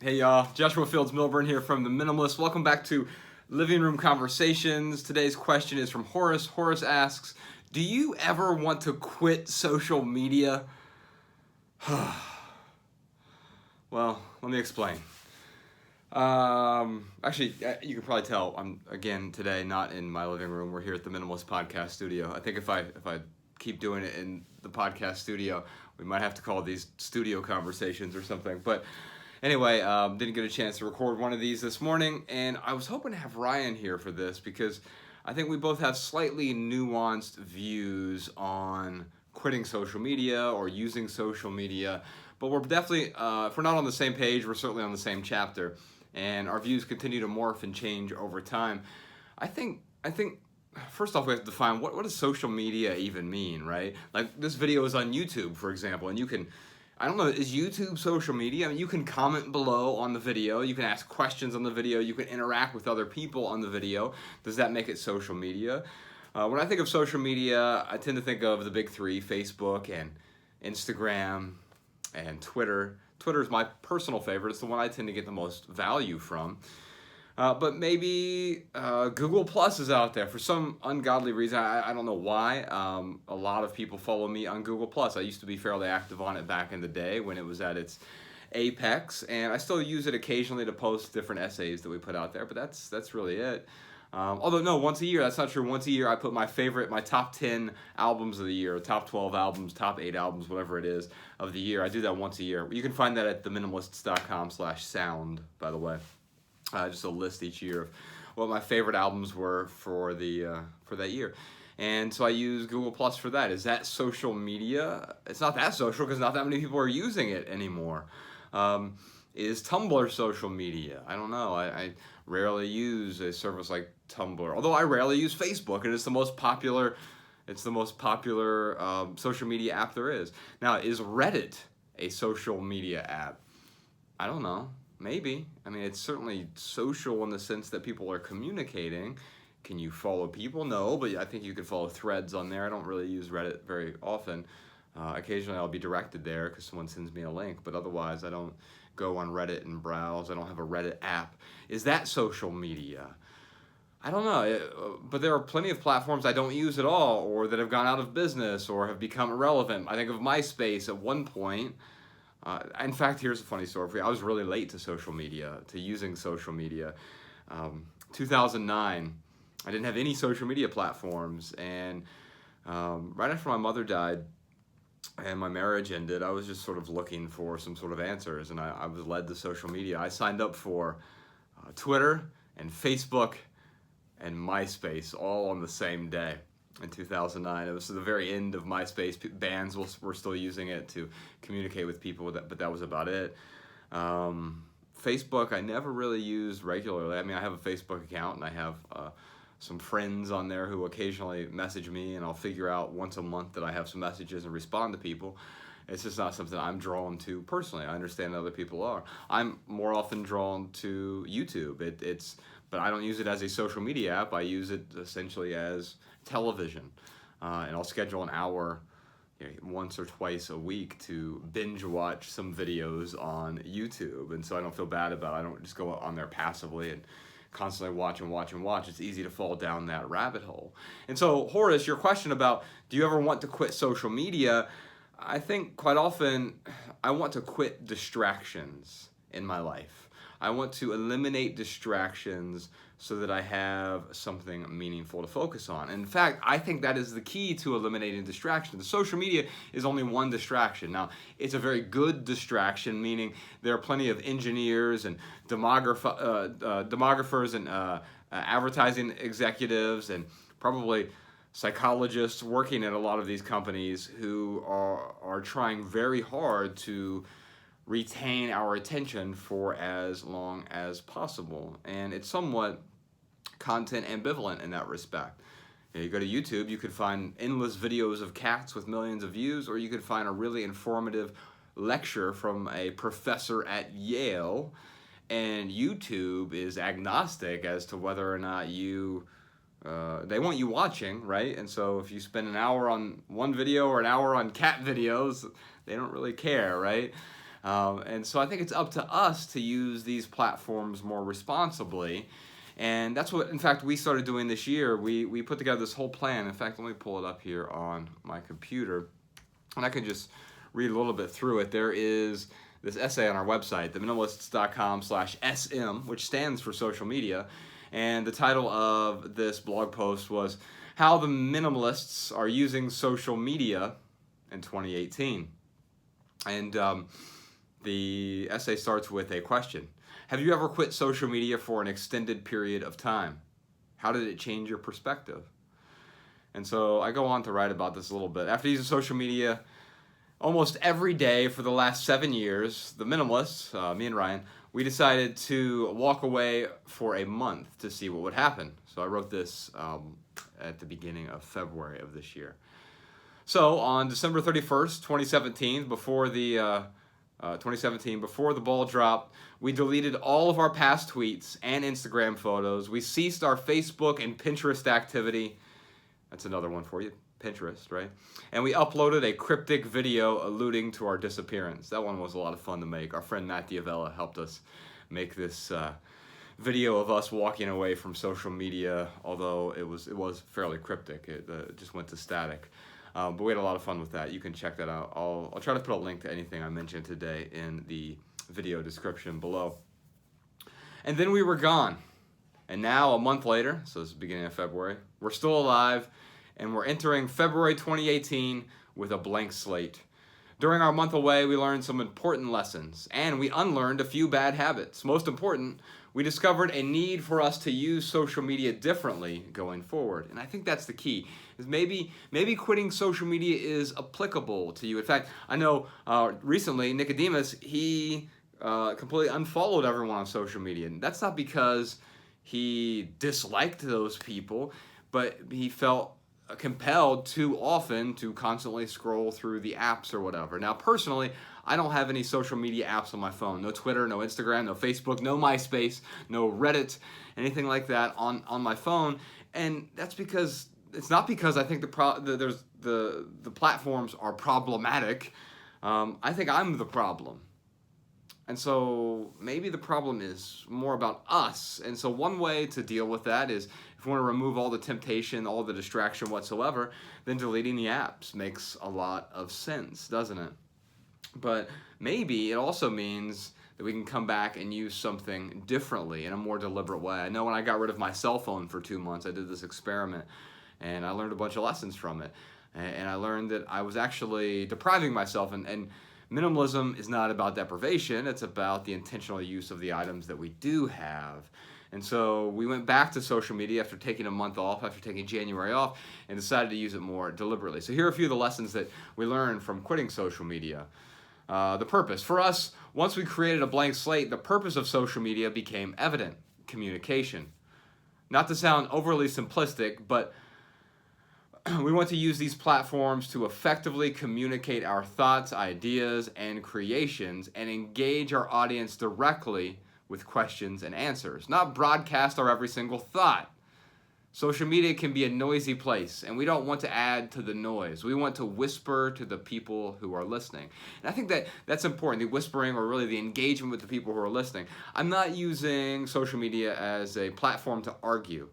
Hey y'all, Joshua Fields Milburn here from the Minimalists. Welcome back to Living Room Conversations. Today's question is from Horace. Horace asks, do you ever want to quit social media? Well, let me explain. Actually, you can probably tell I'm again today not in my living room. We're here at the Minimalist Podcast Studio. I think if I keep doing it in the podcast studio, we might have to call these studio conversations or something. But anyway, didn't get a chance to record one of these this morning, and I was hoping to have Ryan here for this because I think we both have slightly nuanced views on quitting social media or using social media, but we're definitely, if we're not on the same page, we're certainly on the same chapter, and our views continue to morph and change over time. I think first off, we have to define what does social media even mean, right? Like this video is on YouTube, for example, and you can, I don't know, is YouTube social media? I mean, you can comment below on the video, you can ask questions on the video, you can interact with other people on the video. Does that make it social media? When I think of social media, I tend to think of the big three: Facebook and Instagram and Twitter. Twitter is my personal favorite. It's the one I tend to get the most value from. But maybe Google Plus is out there for some ungodly reason. I don't know why. A lot of people follow me on Google Plus. I used to be fairly active on it back in the day when it was at its apex, and I still use it occasionally to post different essays that we put out there. But that's really it. Although no, once a year, that's not true. Once a year, I put my top 10 albums of the year, top 12 albums, top 8 albums, whatever it is, of the year. I do that once a year. You can find that at theminimalists.com/sound, by the way. Just a list each year of what my favorite albums were for that year. And so I use Google Plus for that. Is that social media? It's not that social because not that many people are using it anymore. Is Tumblr social media? I don't know. I rarely use a service like Tumblr, although I rarely use Facebook, and it's the most popular social media app there is. Now, is Reddit a social media app? I don't know. Maybe. I mean, it's certainly social in the sense that people are communicating. Can you follow people? No, but I think you could follow threads on there. I don't really use Reddit very often. Occasionally I'll be directed there because someone sends me a link, but otherwise I don't go on Reddit and browse. I don't have a Reddit app. Is that social media? I don't know, but there are plenty of platforms I don't use at all, or that have gone out of business or have become irrelevant. I think of MySpace at one point. In fact, here's a funny story for you. I was really late to using social media. 2009, I didn't have any social media platforms, and right after my mother died and my marriage ended, I was just sort of looking for some sort of answers, and I was led to social media. I signed up for Twitter and Facebook and MySpace all on the same day in 2009. It was the very end of MySpace. Bands were still using it to communicate with people, but that was about it. Facebook, I never really used regularly. I mean, I have a Facebook account, and I have some friends on there who occasionally message me, and I'll figure out once a month that I have some messages and respond to people. It's just not something I'm drawn to personally. I understand other people are. I'm more often drawn to YouTube. But I don't use it as a social media app. I use it essentially as television, and I'll schedule an hour once or twice a week to binge watch some videos on YouTube, and so I don't feel bad about it. I don't just go on there passively and constantly watch and watch and watch. It's easy to fall down that rabbit hole. And so, Horace, your question about do you ever want to quit social media, I think quite often I want to quit distractions in my life. I want to eliminate distractions so that I have something meaningful to focus on. In fact, I think that is the key to eliminating distractions. Social media is only one distraction. Now, it's a very good distraction, meaning there are plenty of engineers and demographers and advertising executives and probably psychologists working at a lot of these companies who are trying very hard to retain our attention for as long as possible. And it's somewhat content ambivalent in that respect. You go to YouTube, you could find endless videos of cats with millions of views, or you could find a really informative lecture from a professor at Yale, and YouTube is agnostic as to whether or not they want you watching, right? And so if you spend an hour on one video or an hour on cat videos, they don't really care, right? And so I think it's up to us to use these platforms more responsibly. And that's what, in fact, we started doing this year. We put together this whole plan. In fact, let me pull it up here on my computer. And I can just read a little bit through it. There is this essay on our website, theminimalists.com/SM, which stands for social media. And the title of this blog post was How the Minimalists Are Using Social Media in 2018. And the essay starts with a question. Have you ever quit social media for an extended period of time? How did it change your perspective? And so I go on to write about this a little bit. After using social media almost every day for the last 7 years, the Minimalists, me and Ryan, we decided to walk away for a month to see what would happen. So I wrote this at the beginning of February of this year. So on December 31st, 2017, before the ball dropped, we deleted all of our past tweets and Instagram photos. We ceased our Facebook and Pinterest activity. That's another one for you, Pinterest, right? And we uploaded a cryptic video alluding to our disappearance. That one was a lot of fun to make. Our friend Matt Diavella helped us make this video of us walking away from social media, although it was fairly cryptic. It just went to static. But we had a lot of fun with that. You can check that out. I'll try to put a link to anything I mentioned today in the video description below. And then we were gone. And now, a month later, so this is the beginning of February, we're still alive, and we're entering February 2018 with a blank slate. During our month away, we learned some important lessons, and we unlearned a few bad habits. Most important, we discovered a need for us to use social media differently going forward. And I think that's the key, is maybe quitting social media is applicable to you. In fact, I know recently, Nicodemus, he completely unfollowed everyone on social media. And that's not because he disliked those people, but he felt compelled too often to constantly scroll through the apps or whatever. Now, personally, I don't have any social media apps on my phone. No Twitter, no Instagram, no Facebook, no MySpace, no Reddit, anything like that on my phone. And that's because, it's not because I think the platforms are problematic. I think I'm the problem. And so maybe the problem is more about us. And so one way to deal with that is, if we want to remove all the temptation, all the distraction whatsoever, then deleting the apps makes a lot of sense, doesn't it? But maybe it also means that we can come back and use something differently in a more deliberate way. I know when I got rid of my cell phone for 2 months, I did this experiment, and I learned a bunch of lessons from it. And I learned that I was actually depriving myself, and minimalism is not about deprivation, it's about the intentional use of the items that we do have. And so we went back to social media after taking a month off, after taking January off, and decided to use it more deliberately. So here are a few of the lessons that we learned from quitting social media. The purpose. For us, once we created a blank slate, the purpose of social media became evident: communication. Not to sound overly simplistic, but we want to use these platforms to effectively communicate our thoughts, ideas, and creations, and engage our audience directly with questions and answers, not broadcast our every single thought. Social media can be a noisy place, and we don't want to add to the noise. We want to whisper to the people who are listening. And I think that's important, the whispering, or really the engagement with the people who are listening. I'm not using social media as a platform to argue.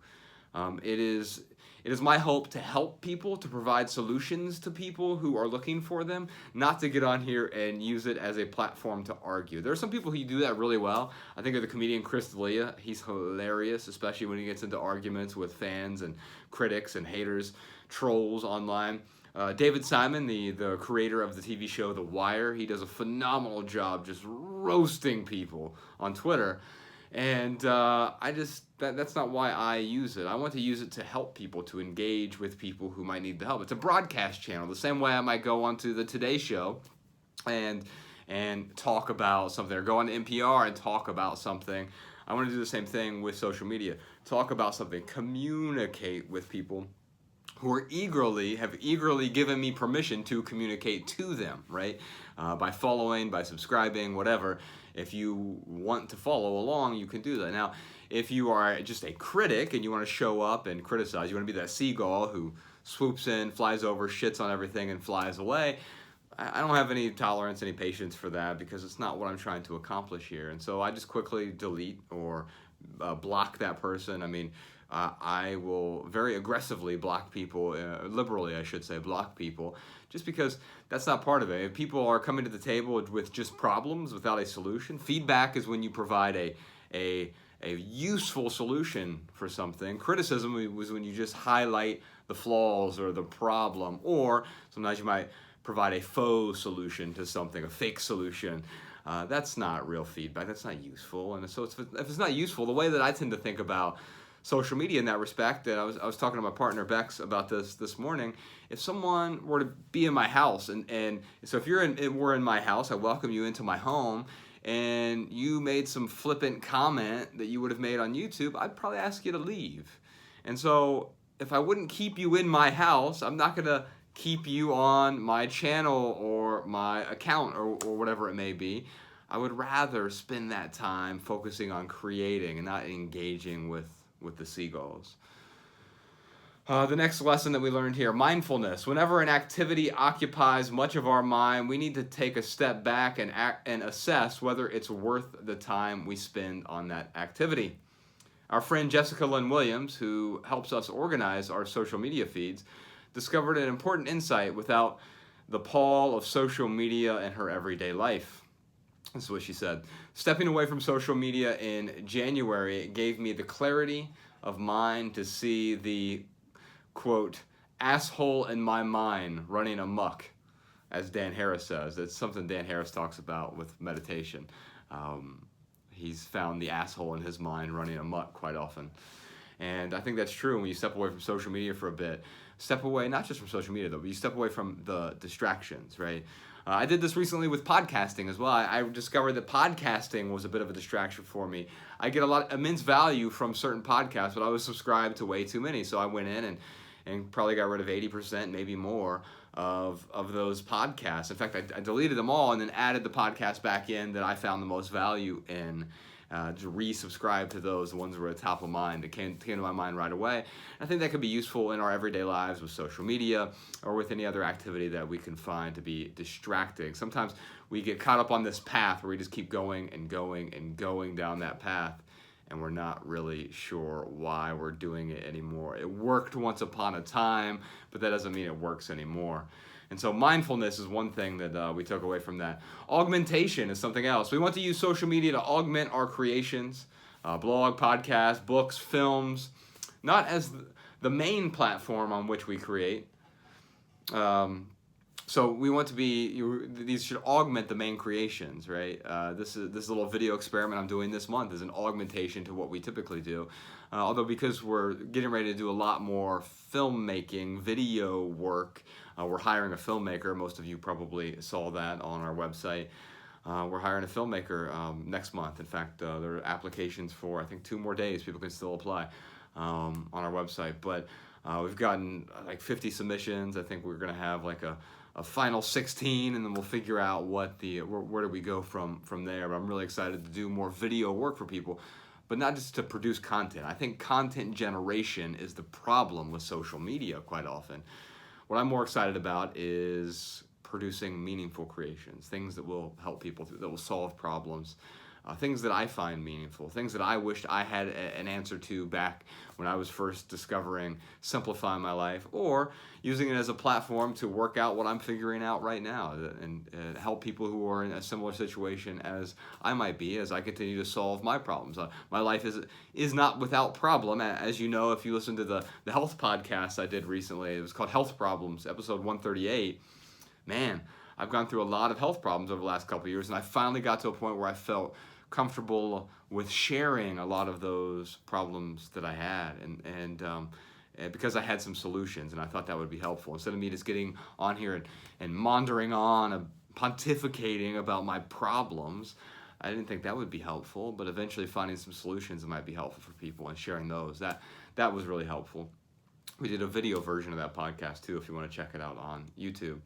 It is my hope to help people, to provide solutions to people who are looking for them, not to get on here and use it as a platform to argue. There are some people who do that really well. I think of the comedian Chris D'Elia. He's hilarious, especially when he gets into arguments with fans and critics and haters, trolls online. David Simon, the creator of the TV show The Wire, he does a phenomenal job just roasting people on Twitter. And that's not why I use it. I want to use it to help people, to engage with people who might need the help. It's a broadcast channel, the same way I might go onto the Today Show and talk about something, or go on to NPR and talk about something. I want to do the same thing with social media. Talk about something, communicate with people who have eagerly given me permission to communicate to them, right? By following, by subscribing, whatever. If you want to follow along, you can do that. Now, if you are just a critic and you want to show up and criticize, you want to be that seagull who swoops in, flies over, shits on everything, and flies away, I don't have any tolerance, any patience for that because it's not what I'm trying to accomplish here. And so I just quickly delete or block that person. I mean, I will very aggressively block people, liberally, I should say, block people, just because that's not part of it. If people are coming to the table with just problems without a solution, feedback is when you provide a useful solution for something. Criticism was when you just highlight the flaws or the problem, or sometimes you might provide a faux solution to something, a fake solution. That's not real feedback. That's not useful. And so if it's not useful, the way that I tend to think about social media in that respect, and I was talking to my partner Bex about this morning. If someone were to be in my house, and so if we're in my house, I welcome you into my home, and you made some flippant comment that you would have made on YouTube, I'd probably ask you to leave. And so if I wouldn't keep you in my house, I'm not gonna keep you on my channel or my account or whatever it may be. I would rather spend that time focusing on creating and not engaging with the seagulls. The next lesson that we learned here, mindfulness. Whenever an activity occupies much of our mind, we need to take a step back and assess whether it's worth the time we spend on that activity. Our friend Jessica Lynn Williams, who helps us organize our social media feeds, discovered an important insight without the pall of social media in her everyday life. This is what she said. Stepping away from social media in January gave me the clarity of mind to see the, quote, asshole in my mind running amok, as Dan Harris says. It's something Dan Harris talks about with meditation. He's found the asshole in his mind running amok quite often. And I think that's true when you step away from social media for a bit. Step away, not just from social media though, but you step away from the distractions, right? I did this recently with podcasting as well. I discovered that podcasting was a bit of a distraction for me. I get immense value from certain podcasts, but I was subscribed to way too many. So I went in and probably got rid of 80%, maybe more, of those podcasts. In fact, I deleted them all and then added the podcast back in that I found the most value in. To resubscribe to those, the ones that were at the top of mind, that came to my mind right away. I think that could be useful in our everyday lives with social media or with any other activity that we can find to be distracting. Sometimes we get caught up on this path where we just keep going and going and going down that path, and we're not really sure why we're doing it anymore. It worked once upon a time, but that doesn't mean it works anymore. And so mindfulness is one thing that we took away from that. Augmentation is something else. We want to use social media to augment our creations, blog, podcast, books, films, not as the main platform on which we create. So we want to these should augment the main creations, right? This little video experiment I'm doing this month is an augmentation to what we typically do. Although because we're getting ready to do a lot more filmmaking, video work, we're hiring a filmmaker. Most of you probably saw that on our website. We're hiring a filmmaker next month. In fact, there are applications for, I think, 2 more days. People can still apply on our website. But we've gotten like 50 submissions. I think we're going to have like a final 16, and then we'll figure out where do we go from there. But I'm really excited to do more video work for people, but not just to produce content. I think content generation is the problem with social media quite often. What I'm more excited about is producing meaningful creations, things that will help people, that will solve problems, things that I find meaningful, things that I wished I had an answer to back when I was first discovering simplifying my life, or using it as a platform to work out what I'm figuring out right now and help people who are in a similar situation as I might be as I continue to solve my problems. My life is not without problem. As you know, if you listen to the health podcast I did recently, it was called Health Problems, episode 138. Man, I've gone through a lot of health problems over the last couple of years, and I finally got to a point where I felt comfortable with sharing a lot of those problems that I had, and because I had some solutions, and I thought that would be helpful. Instead of me just getting on here and maundering on, pontificating about my problems, I didn't think that would be helpful, but eventually finding some solutions that might be helpful for people and sharing those, that was really helpful. We did a video version of that podcast too, if you want to check it out on YouTube.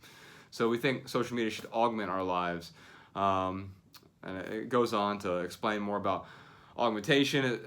So we think social media should augment our lives. And it goes on to explain more about augmentation.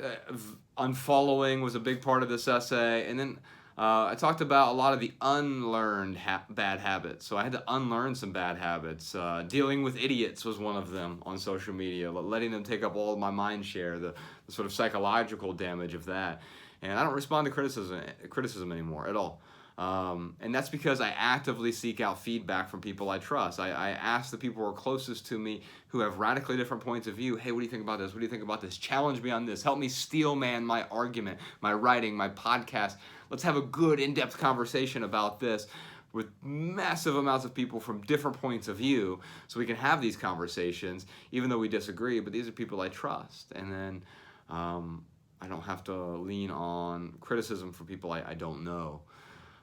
Unfollowing was a big part of this essay. And then I talked about a lot of the unlearned bad habits. So I had to unlearn some bad habits. Dealing with idiots was one of them on social media, letting them take up all of my mind share, the sort of psychological damage of that. And I don't respond to criticism anymore at all. And that's because I actively seek out feedback from people I trust. I ask the people who are closest to me who have radically different points of view, hey, what do you think about this? What do you think about this? Challenge me on this. Help me steel man my argument, my writing, my podcast. Let's have a good in-depth conversation about this with massive amounts of people from different points of view so we can have these conversations even though we disagree, but these are people I trust. And then I don't have to lean on criticism from people I don't know.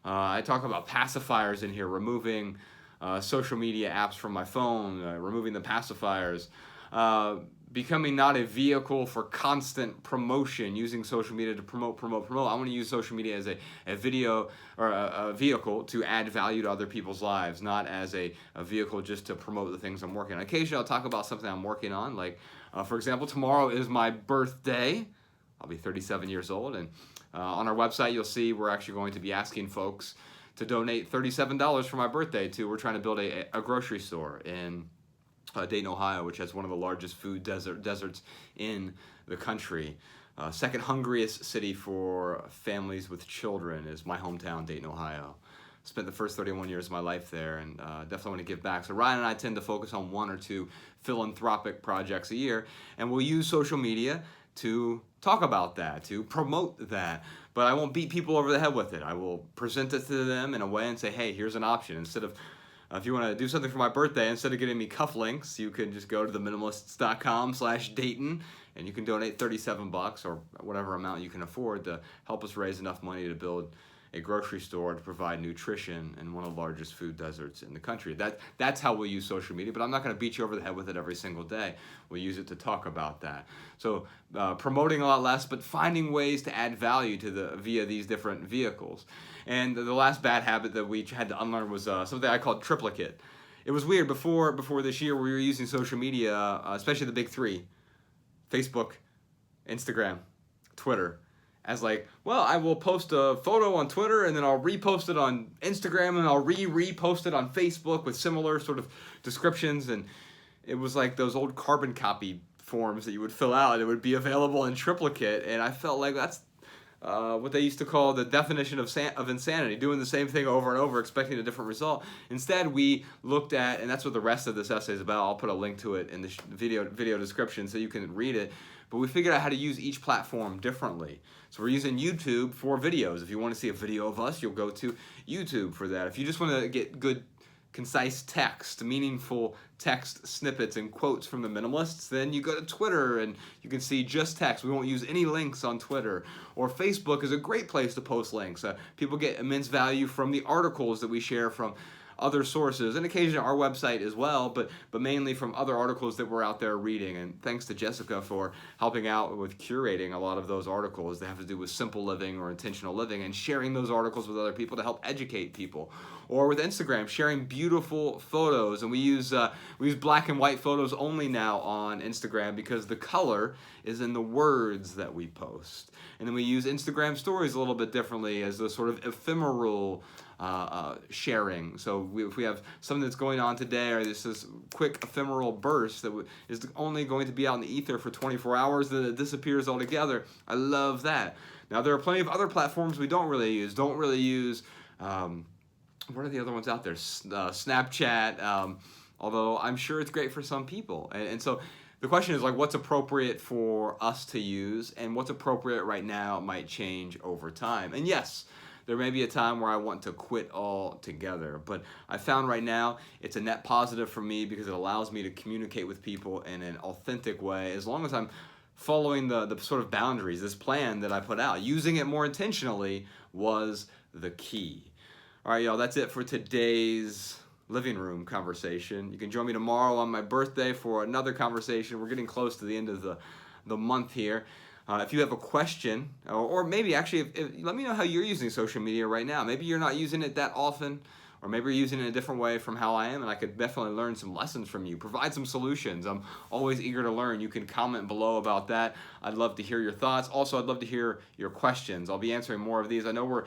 I talk about pacifiers in here, removing social media apps from my phone, removing the pacifiers, becoming not a vehicle for constant promotion, using social media to promote. I want to use social media as a video or a vehicle to add value to other people's lives, not as a vehicle just to promote the things I'm working on. Occasionally I'll talk about something I'm working on, like for example, tomorrow is my birthday. I'll be 37 years old, and on our website you'll see we're actually going to be asking folks to donate $37 for my birthday we're trying to build a grocery store in Dayton, Ohio, which has one of the largest food deserts in the country. Second hungriest city for families with children is my hometown, Dayton, Ohio. Spent the first 31 years of my life there, and definitely want to give back. So Ryan and I tend to focus on 1 or 2 philanthropic projects a year, and we'll use social media to talk about that, to promote that. But I won't beat people over the head with it. I will present it to them in a way and say, hey, here's an option. Instead of, if you want to do something for my birthday, instead of getting me cufflinks, you can just go to theminimalists.com/Dayton, and you can donate $37 or whatever amount you can afford to help us raise enough money to build a grocery store to provide nutrition in one of the largest food deserts in the country. That's how we'll use social media, but I'm not going to beat you over the head with it every single day. We'll use it to talk about that. So promoting a lot less, but finding ways to add value to via these different vehicles. And the last bad habit that we had to unlearn was something I called triplicate. It was weird before this year we were using social media, especially the big 3, Facebook, Instagram, Twitter, as like, well, I will post a photo on Twitter and then I'll repost it on Instagram and I'll repost it on Facebook with similar sort of descriptions. And it was like those old carbon copy forms that you would fill out. It would be available in triplicate, and I felt like that's what they used to call the definition of insanity, doing the same thing over and over, expecting a different result. Instead, we looked at, and that's what the rest of this essay is about. I'll put a link to it in the video description so you can read it. But we figured out how to use each platform differently. So we're using YouTube for videos. If you want to see a video of us, you'll go to YouTube for that. If you just want to get good, concise text, meaningful text snippets and quotes from the Minimalists, then you go to Twitter and you can see just text. We won't use any links on Twitter. Or Facebook is a great place to post links. People get immense value from the articles that we share from other sources, and occasionally our website as well, but mainly from other articles that we're out there reading. And thanks to Jessica for helping out with curating a lot of those articles that have to do with simple living or intentional living, and sharing those articles with other people to help educate people. Or with Instagram, sharing beautiful photos, and we use black and white photos only now on Instagram because the color is in the words that we post. And then we use Instagram stories a little bit differently as the sort of ephemeral sharing. So if we have something that's going on today, or this quick ephemeral burst that is only going to be out in the ether for 24 hours, then it disappears altogether. I love that. Now there are plenty of other platforms we don't really use. What are the other ones out there? Snapchat, although I'm sure it's great for some people. And so the question is, like, what's appropriate for us to use, and what's appropriate right now might change over time. And yes, there may be a time where I want to quit altogether, but I found right now it's a net positive for me because it allows me to communicate with people in an authentic way, as long as I'm following the sort of boundaries, this plan that I put out. Using it more intentionally was the key. All right, y'all, that's it for today's living room conversation. You can join me tomorrow on my birthday for another conversation. We're getting close to the end of the month here. If you have a question, or maybe actually, let me know how you're using social media right now. Maybe you're not using it that often, or maybe you're using it in a different way from how I am, and I could definitely learn some lessons from you, provide some solutions. I'm always eager to learn. You can comment below about that. I'd love to hear your thoughts. Also, I'd love to hear your questions. I'll be answering more of these. I know we're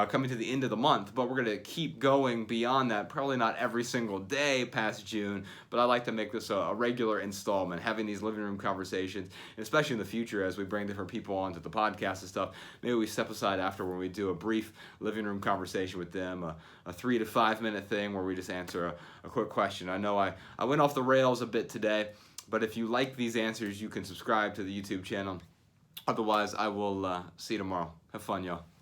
coming to the end of the month, but we're going to keep going beyond that, probably not every single day past June, but I like to make this a regular installment, having these living room conversations, and especially in the future as we bring different people onto the podcast and stuff. Maybe we step aside after when we do a brief living room conversation with them, a 3 to 5 minute thing where we just answer a quick question. I know I went off the rails a bit today, but if you like these answers, you can subscribe to the YouTube channel. Otherwise, I will see you tomorrow. Have fun, y'all.